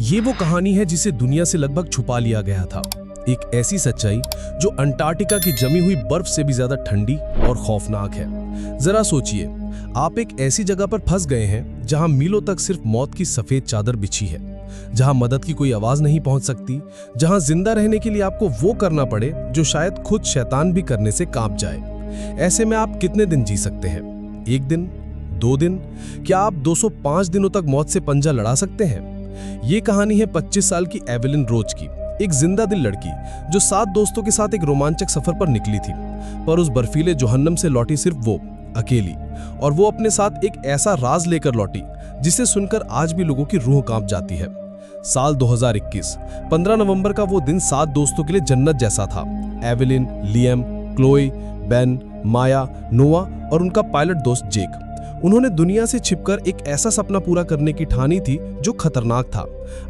ये वो कहानी है जिसे दुनिया से लगभग छुपा लिया गया था। एक ऐसी सच्चाई जो अंटार्कटिका की जमी हुई बर्फ से भी ज्यादा ठंडी और खौफनाक है। जरा सोचिए, आप एक ऐसी जगह पर फंस गए हैं जहां मीलों तक सिर्फ मौत की सफेद चादर बिछी है, जहां मदद की कोई आवाज नहीं पहुंच सकती, जहां जिंदा रहने के लिए आपको वो करना पड़े जो शायद खुद शैतान भी करने से कांप जाए। ऐसे में आप कितने दिन जी सकते हैं? 1 दिन, 2 दिन, क्या आप 205 दिनों तक मौत से पंजा लड़ा सकते हैं? ये कहानी है 25 साल की एवेलिन रोज की, एक जिंदा दिल लड़की जो 7 दोस्तों के साथ एक रोमांचक सफर पर निकली थी। पर उस बर्फीले जोहन्नम से लौटी सिर्फ वो अकेली, और वो अपने साथ एक ऐसा राज लेकर लौटी जिसे सुनकर आज भी लोगों की रूह कांप जाती है। साल 2021, 15 नवंबर का वो दिन 7 दोस्तों के लिए जन्नत जैसा था। एवेलिन, लियम, क्लोई, बेन, माया, नोआ और उनका पायलट दोस्त जेक। उन्होंने दुनिया से छिपकर एक ऐसा सपना पूरा करने की ठानी थी जो खतरनाक था।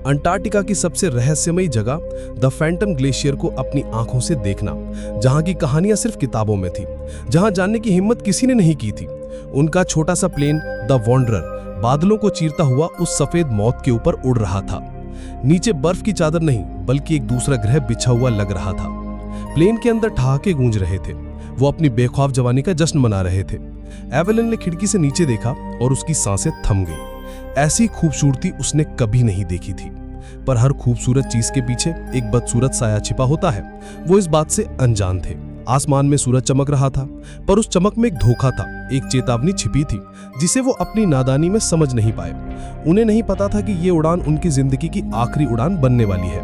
अंटार्कटिका की सबसे रहस्यमयी जगह द फैंटम ग्लेशियर को अपनी आंखों से देखना, जहां की कहानियां सिर्फ किताबों में थी, जहां जानने की हिम्मत किसी ने नहीं की थी। उनका छोटा सा प्लेन द वॉन्डरर बादलों को चीरता हुआ उस सफेद मौत के ऊपर उड़ रहा था। नीचे बर्फ की चादर नहीं बल्कि एक दूसरा ग्रह बिछा हुआ लग रहा था। प्लेन के अंदर ठहाके गूंज रहे थे। वो अपनी बेख्वाफ जवानी का जश्न मना रहे थे। एवेलिन ने खिड़की से नीचे देखा और उसकी सांसें थम गई। ऐसी खूबसूरती उसने कभी नहीं देखी थी। पर हर खूबसूरत चीज के पीछे एक बदसूरत साया छिपा होता है। वो इस बात से अनजान थे। आसमान में सूरज चमक रहा था, पर उस चमक में एक धोखा था, एक चेतावनी छिपी थी जिसे वो अपनी नादानी में समझ नहीं पाए। उन्हें नहीं पता था कि ये उड़ान उनकी जिंदगी की आखिरी उड़ान बनने वाली है।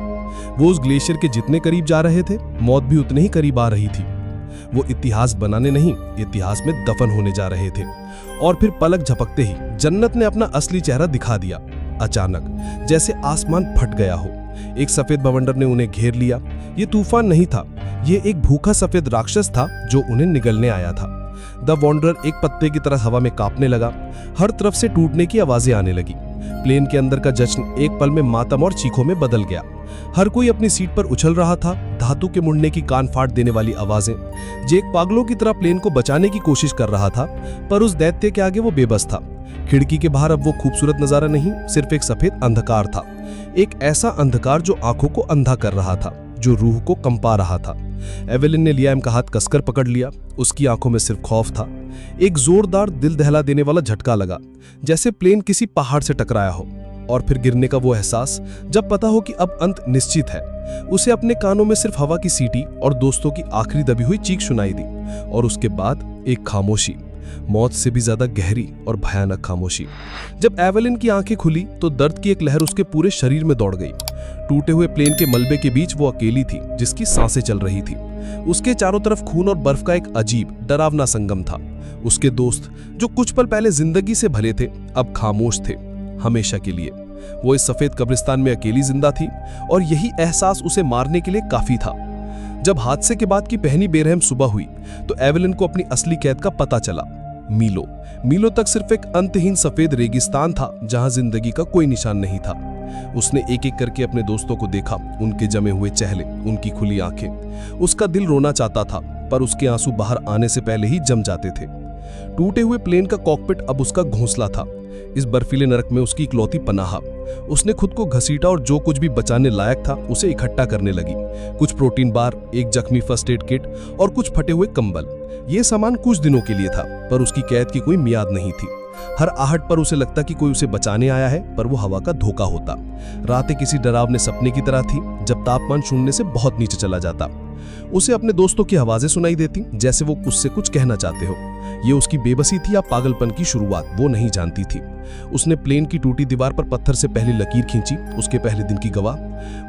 वो उस ग्लेशियर के जितने करीब जा रहे थे, मौत भी उतने ही करीब आ रही थी। वो इतिहास बनाने नहीं, इतिहास में दफन होने जा रहे थे। और फिर पलक झपकते ही जन्नत ने अपना असली चेहरा दिखा दिया। अचानक, जैसे आसमान फट गया हो, एक सफेद बवंडर ने उन्हें घेर लिया। ये तूफान नहीं था, ये एक भूखा सफेद राक्षस था जो उन्हें निगलने आया था। द वॉन्डरर एक पत्ते की तरह हवा में कांपने लगा। हर तरफ से टूटने की आवाजें आने लगी। प्लेन के अंदर का जश्न एक पल में मातम और चीखों में बदल गया। हर कोई अपनी सीट पर उछल रहा था। धातु के मुड़ने की कान फाड़ देने वाली आवाजें। जेक पागलों की तरह प्लेन को बचाने की कोशिश कर रहा था, पर उस दैत्य के आगे वो बेबस था। खिड़की के बाहर अब वो खूबसूरत नजारा नहीं, सिर्फ एक सफेद अंधकार था। एक ऐसा अंधकार जो आंखों को अंधा कर रहा था, जो रूह को कंपा रहा था। एवेलिन ने लियाम का हाथ कसकर पकड़ लिया। उसकी आंखों में सिर्फ खौफ था। एक जोरदार दिल दहला देने वाला झटका लगा, जैसे प्लेन किसी पहाड़ से टकराया हो। और फिर गिरने का वो एहसास, जब पता हो कि अब अंत निश्चित है। उसे अपने कानों में सिर्फ हवा की सीटी और दोस्तों की आखिरी दबी हुई चीख सुनाई दी। और उसके बाद एक खामोशी, मौत से भी ज्यादा गहरी और भयानक खामोशी। जब एवेलिन की आंखें खुली तो दर्द की एक लहर उसके पूरे शरीर में दौड़ गई। टूटे हुए प्लेन के मलबे के बीच वो अकेली थी जिसकी सांसें चल रही थी। उसके चारों तरफ खून और बर्फ का एक अजीब डरावना संगम था। उसके दोस्त जो कुछ पल पहले जिंदगी से भले थे, अब खामोश थे, हमेशा के लिए। वो इस सफेद कब्रिस्तान में अकेली जिंदा थी, और यही एहसास उसे मारने के लिए काफी था। जब हादसे के बाद की पहली बेरहम सुबह हुई तो एवेलिन को अपनी असली कैद का पता चला। मीलों तक सिर्फ एक अंतहीन सफेद रेगिस्तान था जहां जिंदगी का कोई निशान नहीं था। उसने एक एक करके अपने दोस्तों को देखा, उनके जमे हुए चेहरे, उनकी खुली आंखें। उसका दिल रोना चाहता था, पर उसके आंसू बाहर आने से पहले ही जम जाते थे। टूटे हुए प्लेन का कॉकपिट अब उसका घोंसला था। इस बर्फीले नरक में उसकी इकलौती पनाह। उसने खुद को घसीटा और जो कुछ भी बचाने लायक था उसे इकट्ठा करने लगी। कुछ प्रोटीन बार, एक जख्मी फर्स्ट एड किट और कुछ फटे हुए कंबल। ये सामान कुछ दिनों के लिए था, पर उसकी कैद की कोई मियाद नहीं थी। हर आहट पर उसे लगता कि कोई उसे बचाने आया है, पर वो हवा का धोखा होता। रातें किसी डरावने सपने की तरह थी, जब तापमान शून्य से बहुत नीचे चला जाता। उसे अपने दोस्तों की आवाजें सुनाई देती, जैसे वो उससे कुछ कहना चाहते हो। ये उसकी बेबसी थी या पागलपन की शुरुआत, वो नहीं जानती थी। उसने प्लेन की टूटी दीवार पर पत्थर से पहली लकीर खींची, उसके पहले दिन की गवाह।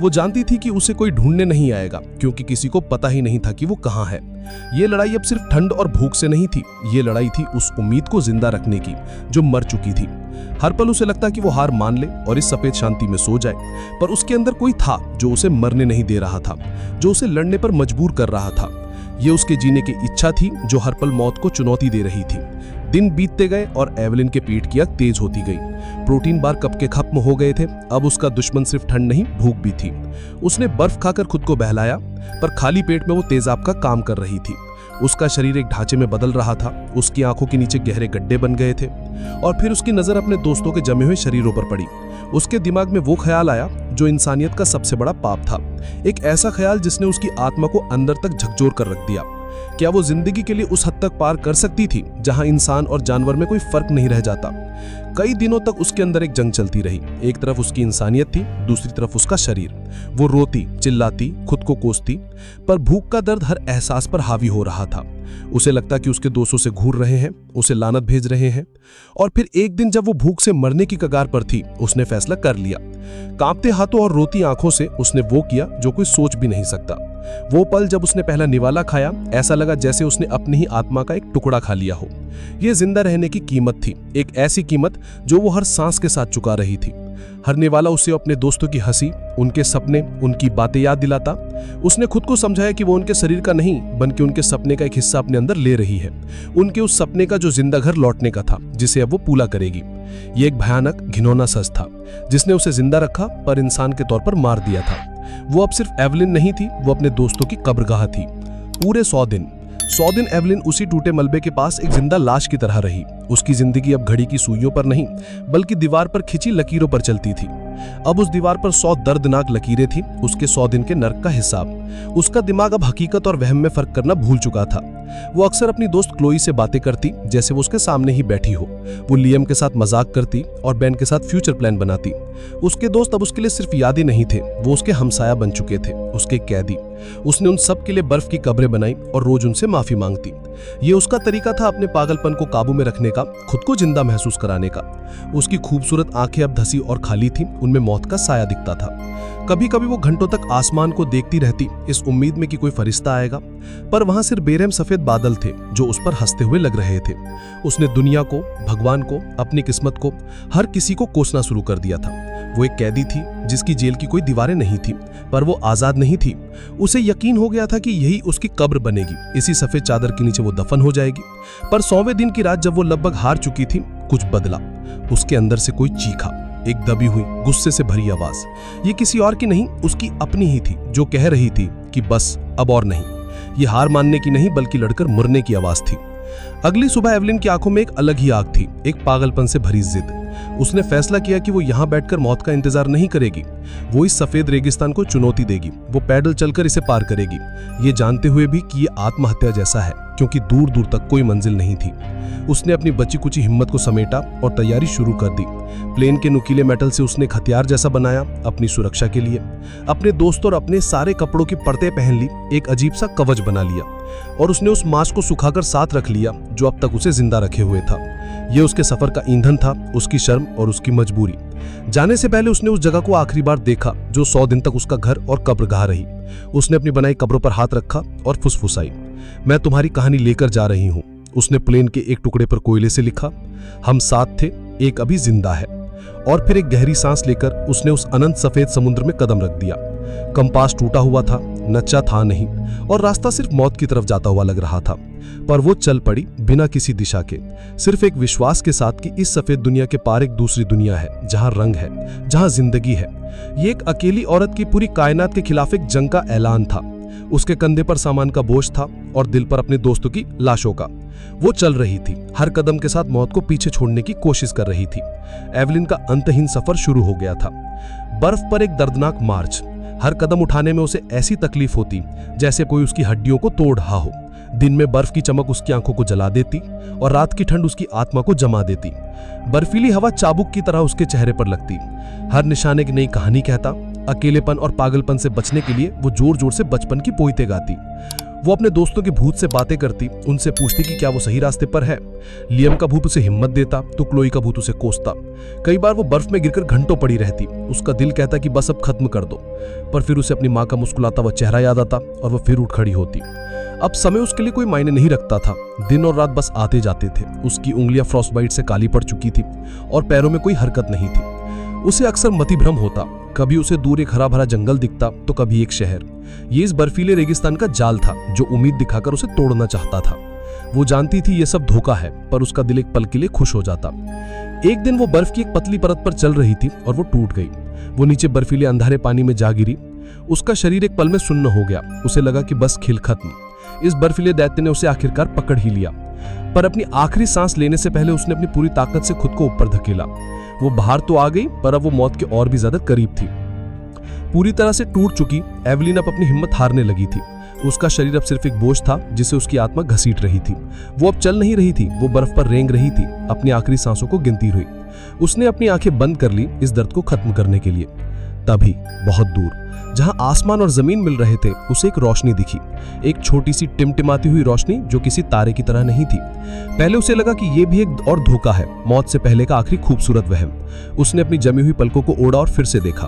वो जानती थी कि उसे कोई ढूंढने नहीं आएगा, क्योंकि किसी को पता ही नहीं था कि वो कहाँ है। ये लड़ाई अब सिर्फ ठंड और भूख से नहीं थी, ये लड़ाई थी उस उम्मीद को जिंदा रखने की जो मर चुकी थी। हर पल उसे लगता कि वो हार मान ले और इस सफेद शांति में सो जाए, पर उसके अंदर कोई था जो उसे मरने नहीं दे रहा था, जो उसे लड़ने पर मजबूर कर रहा था। ये उसके जीने की इच्छा थी जो हर पल मौत को चुनौती दे रही थी। दिन बीतते गए और एवेलिन के पेट की आग तेज होती गई। प्रोटीन बार कब के खत्म हो गए थे। अब उसका दुश्मन सिर्फ ठंड नहीं, भूख भी थी। उसने बर्फ खाकर खुद को बहलाया, पर खाली पेट में वो तेजाब का काम कर रही थी। उसका शरीर एक ढांचे में बदल रहा था, उसकी आंखों के नीचे गहरे गड्ढे बन गए थे और फिर उसकी नजर अपने दोस्तों के जमे हुए शरीरों पर पड़ी। उसके दिमाग में वो ख्याल आया जो इंसानियत का सबसे बड़ा पाप था, एक ऐसा ख्याल जिसने उसकी आत्मा को अंदर तक झकझोर कर रख दिया। क्या वो जिंदगी के लिए उस हद तक पार कर सकती थी जहां इंसान और जानवर में कोई फर्क नहीं रह जाता? कई दिनों तक उसके अंदर एक जंग चलती रही। एक तरफ उसकी इंसानियत थी, दूसरी तरफ उसका शरीर। वो रोती, चिल्लाती, खुद को कोसती, पर भूख का दर्द हर एहसास पर हावी हो रहा था। उसे लगता कि उसके दोस्तों से घूर रहे हैं, उसे लानत भेज रहे हैं। और फिर एक दिन जब वो भूख से मरने की कगार पर थी, उसने फैसला कर लिया। कांपते हाथों और रोती आंखों से उसने वो किया जो कोई सोच भी नहीं सकता। वो पल जब उसने पहला निवाला खाया, ऐसा लगा जैसे उसने अपनी ही आत्मा का एक टुकड़ा खा लिया हो। यह जिंदा रहने की कीमत थी, एक ऐसी कीमत जो वो हर सांस के साथ चुका रही थी। हर निवाला उसे अपने दोस्तों की हंसी, उनके सपने, उनकी बातें याद दिलाता। उसने खुद को समझाया कि वो उनके शरीर का नहीं बल्कि उनके सपने का एक हिस्सा अपने अंदर ले रही है, उनके उस सपने का जो जिंदा घर लौटने का था, जिसे अब वो पूरा करेगी। ये एक भयानक, घिनौना सच था जिसने उसे जिंदा रखा पर इंसान के तौर पर मार दिया था। वो अब सिर्फ एवलिन नहीं थी, वो अपने दोस्तों की कब्रगाह थी। पूरे 100 दिन एवलिन उसी टूटे मलबे के पास एक जिंदा लाश की तरह रही। उसकी जिंदगी अब घड़ी की सुइयों पर नहीं बल्कि दीवार पर खिंची लकीरों पर चलती थी। अब उस दीवार पर 100 दर्दनाक लकीरें थी, उसके 100 दिन के नर्क का हिसाब। उसका दिमाग अब हकीकत और वहम में फर्क करना भूल चुका था। वो अक्सर अपनी दोस्त क्लोई से बातें करती जैसे वो उसके सामने ही बैठी हो। वो लियम के साथ मजाक करती और बेन के साथ फ्यूचर प्लान बनाती। उसके दोस्त अब उसके लिए सिर्फ यादें नहीं थे, वो उसके हमसाया बन चुके थे, उसके कैदी। उसने उन सब के लिए बर्फ की कब्रें बनाई और रोज उनसे माफी मांगती। ये उसका तरीका था अपने पागलपन को काबू में रखने का, खुद को जिंदा महसूस कराने का। उसकी खूबसूरत आंखें अब धसी और खाली थीं, उनमें मौत का साया दिखता था। कभी कभी वो घंटों तक आसमान को देखती रहती, इस उम्मीद में कि कोई फरिश्ता आएगा, पर वहां सिर्फ बेरहम सफेद बादल थे जो उस पर हंसते हुए लग रहे थे। उसने दुनिया को, भगवान को, अपनी किस्मत को, हर किसी को कोसना शुरू कर दिया था। वो एक कैदी थी जिसकी जेल की कोई दीवारें नहीं थी, पर वो आजाद नहीं थी। उसे यकीन हो गया था कि यही उसकी कब्र बनेगी, इसी सफेद चादर के नीचे वो दफन हो जाएगी। पर 100वें दिन की रात जब वो लगभग हार चुकी थी, कुछ बदला। उसके अंदर से कोई चीखा, एक दबी हुई, गुस्से से भरी आवाज। ये किसी और की नहीं, उसकी अपनी ही थी, जो कह रही थी कि बस अब और नहीं। ये हार मानने की नहीं बल्कि लड़कर मरने की आवाज थी। अगली सुबह एवलिन की आंखों में एक अलग ही आग थी, एक पागलपन से भरी जिद। उसने फैसला किया कि वो यहाँ बैठकर मौत का इंतजार नहीं करेगी। वो इस सफेद रेगिस्तान को चुनौती देगी, वो पैदल चलकर इसे पार करेगी, ये जानते हुए भी कि ये आत्महत्या जैसा है, क्योंकि दूर दूर तक कोई मंजिल नहीं थी। उसने अपनी बची कुची हिम्मत को समेटा और तैयारी शुरू कर दी। प्लेन के नुकीले मेटल से उसने एक हथियार जैसा बनाया अपनी सुरक्षा के लिए। अपने दोस्तों और अपने सारे कपड़ों की परतें पहन ली, एक अजीब सा कवच बना लिया और उसने उस मांस को सुखाकर साथ रख लिया जो अब तक उसे जिंदा रखे हुए था। ये उसके सफर का ईंधन था, उसकी शर्म और उसकी मजबूरी। जाने से पहले उसने उस जगह को आखिरी बार देखा जो 100 दिन तक उसका घर और कब्रगाह रही। उसने अपनी बनाई कब्रों पर हाथ रखा और फुसफुसाई, मैं तुम्हारी कहानी लेकर जा रही हूं। उसने प्लेन के एक टुकड़े पर कोयले से लिखा, हम साथ थे, एक अभी जिंदा है। और फिर एक गहरी सांस लेकर उसने उस अनंत सफेद समुद्र में कदम रख दिया। कंपास टूटा हुआ था, नच्चा था नहीं और रास्ता सिर्फ मौत की तरफ जाता हुआ लग रहा था। पर वो चल पड़ी बिना किसी दिशा के, सिर्फ एक विश्वास के साथ कि इस सफेद दुनिया के पार एक दूसरी दुनिया है जहां रंग है, जहां जिंदगी है। ये एक अकेली औरत की पूरी कायनात के खिलाफ एक जंग का ऐलान था। उसके कंधे पर सामान का बोझ था और दिल पर अपने दोस्तों की लाशों का। वो चल रही थी, हर कदम के साथ मौत को पीछे छोड़ने की कोशिश कर रही थी। एवलिन का अंतहीन सफर शुरू हो गया था। बर्फ पर एक दर्दनाक मार्च। हर कदम उठाने में उसे ऐसी तकलीफ होती जैसे कोई उसकी हड्डियों को तोड़ रहा हो। दिन में बर्फ की चमक उसकी आंखों को जला देती और रात की ठंड उसकी आत्मा को जमा देती। बर्फीली हवा चाबुक की तरह उसके चेहरे पर लगती। हर निशान एक नई कहानी कहता। अकेलेपन और पागलपन से बचने के लिए वो जोर जोर से बचपन की पोइते गाती। वो अपने दोस्तों के भूत से बातें करती, उनसे पूछती कि क्या वो सही रास्ते पर है। लियम का भूत उसे हिम्मत देता तो क्लोई का भूत उसे कोसता। कई बार वो बर्फ में गिरकर घंटों पड़ी रहती। उसका दिल कहता कि बस अब खत्म कर दो, पर फिर उसे अपनी माँ का मुस्कुराता हुआ चेहरा याद आता और वो फिर उठ खड़ी होती। अब समय उसके लिए कोई मायने नहीं रखता था। दिन और रात बस आते जाते थे। उसकी उंगलियां फ्रॉस्टबाइट से काली पड़ चुकी थी और पैरों में कोई हरकत नहीं थी। उसे अक्सर मतिभ्रम होता, कभी उसे दूर एक हरा भरा जंगल दिखता तो कभी एक शहर। ये इस बर्फीले रेगिस्तान का जाल था जो उम्मीद दिखाकर उसे तोड़ना चाहता था। वो जानती थी ये सब धोखा है, पर उसका दिल एक पल के लिए खुश हो जाता। एक दिन वो बर्फ की एक पतली परत पर चल रही थी और वो टूट गई। वो नीचे बर्फीले अंधारे पानी में जा गिरी। उसका शरीर एक पल में सुन्न हो गया। उसे लगा कि बस खेल खत्म। इस बर्फीले दैत्य ने उसे आखिरकार पकड़ ही लिया, पर अपनी आखिरी सांस लेने से पहले उसने अपनी पूरी ताकत से खुद को ऊपर धकेला। वो बाहर तो आ गई, पर अब वो मौत के और भी ज्यादा करीब थी। पूरी तरह से टूट चुकी एवेलिन अब अपनी हिम्मत हारने लगी थी। उसका शरीर अब सिर्फ एक बोझ था जिसे उसकी आत्मा घसीट रही थी। वो अब चल नहीं रही थी, वो बर्फ पर रेंग रही थी, अपनी आखिरी सांसों को गिनती हुई। उसने अपनी आंखें बंद कर ली इस दर्द को खत्म करने के लिए। तभी बहुत दूर, जहां आसमान और जमीन मिल रहे थे, उसे एक रोशनी दिखी। एक छोटी सी टिमटिमाती हुई रोशनी जो किसी तारे की तरह नहीं थी। पहले उसे लगा कि यह भी एक और धोखा है, मौत से पहले का आखिरी खूबसूरत वहम। उसने अपनी जमी हुई पलकों को ओढ़ा और फिर से देखा।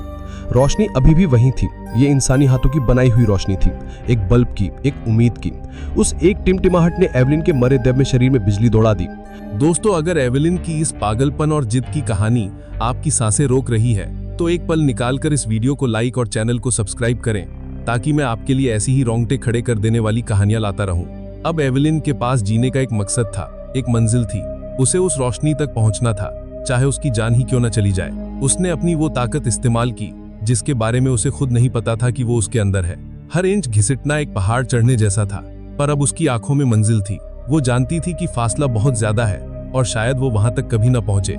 रोशनी अभी भी वहीं थी। ये इंसानी हाथों की बनाई हुई रोशनी थी, एक बल्ब की, एक उम्मीद की। उस एक टिमटिमाहट ने एवेलिन के मरे दब में शरीर में बिजली दौड़ा दी। दोस्तों, अगर एवेलिन की इस पागलपन और जिद की कहानी आपकी सांसें रोक रही है, तो एक पल निकालकर इस वीडियो को लाइक और चैनल को सब्सक्राइब करें, ताकि मैं आपके लिए ऐसी ही रोंगटे खड़े कर देने वाली कहानियां लाता रहूं। अब एवेलिन के पास जीने का एक मकसद था, एक मंजिल थी। उसे उस रोशनी तक पहुंचना था, चाहे उसकी जान ही क्यों न चली जाए। उसने अपनी वो ताकत इस्तेमाल की जिसके बारे में उसे खुद नहीं पता था कि वो उसके अंदर है। हर इंच घिसटना एक पहाड़ चढ़ने जैसा था, पर अब उसकी आंखों में मंजिल थी। वो जानती थी कि फासला बहुत ज्यादा है और शायद वो वहां तक कभी न पहुंचे,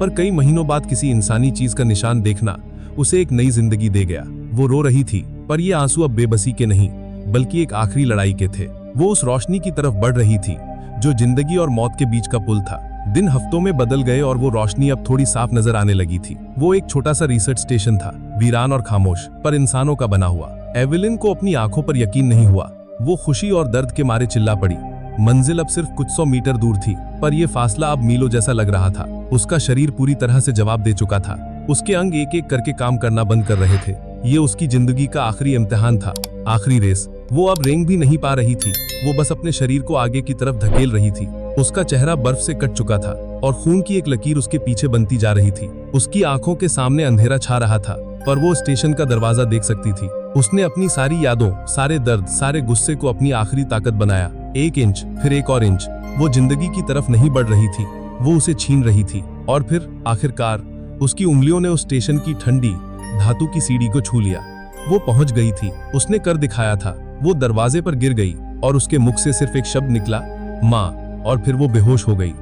पर कई महीनों बाद किसी इंसानी चीज का निशान देखना उसे एक नई जिंदगी दे गया। वो रो रही थी, पर ये आंसू अब बेबसी के नहीं, बल्कि एक आखिरी लड़ाई के थे। वो उस रोशनी की तरफ बढ़ रही थी जो जिंदगी और मौत के बीच का पुल था। दिन हफ्तों में बदल गए और वो रोशनी अब थोड़ी साफ नजर आने लगी थी। वो एक छोटा सा रिसर्च स्टेशन था, वीरान और खामोश, पर इंसानों का बना हुआ। एवेलिन को अपनी आंखों पर यकीन नहीं हुआ। वो खुशी और दर्द के मारे चिल्ला पड़ी। मंजिल अब सिर्फ कुछ 100 मीटर दूर थी, पर यह फासला अब मीलों जैसा लग रहा था। उसका शरीर पूरी तरह से जवाब दे चुका था। उसके अंग एक एक करके काम करना बंद कर रहे थे। ये उसकी जिंदगी का आखिरी इम्तिहान था, आखिरी रेस। वो अब रेंग भी नहीं पा रही थी, वो बस अपने शरीर को आगे की तरफ धकेल रही थी। उसका चेहरा बर्फ से कट चुका था और खून की एक लकीर उसके पीछे बनती जा रही थी। उसकी आंखों के सामने अंधेरा छा रहा था, पर वो स्टेशन का दरवाजा देख सकती थी। उसने अपनी सारी यादों, सारे दर्द, सारे गुस्से को अपनी आखिरी ताकत बनाया। एक इंच, फिर एक और इंच। वो जिंदगी की तरफ नहीं बढ़ रही थी, वो उसे छीन रही थी। और फिर आखिरकार उसकी उंगलियों ने उस स्टेशन की ठंडी धातु की सीढ़ी को छू लिया। वो पहुंच गई थी, उसने कर दिखाया था। वो दरवाजे पर गिर गई और उसके मुख से सिर्फ एक शब्द निकला, माँ, और फिर वो बेहोश हो गई।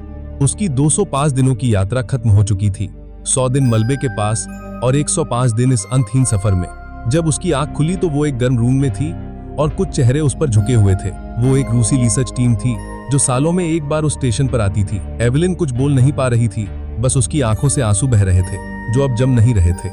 उसकी 205 दिनों की यात्रा खत्म हो चुकी थी। 100 दिन मलबे के पास और 105 दिन इस अंतहीन सफर में। जब उसकी आंख खुली तो वो एक गर्म रूम में थी और कुछ चेहरे उस पर झुके हुए थे। वो एक रूसी रिसर्च टीम थी जो सालों में एक बार उस स्टेशन पर आती थी। एवेलिन कुछ बोल नहीं पा रही थी, बस उसकी आंखों से आंसू बह रहे थे जो अब जम नहीं रहे थे।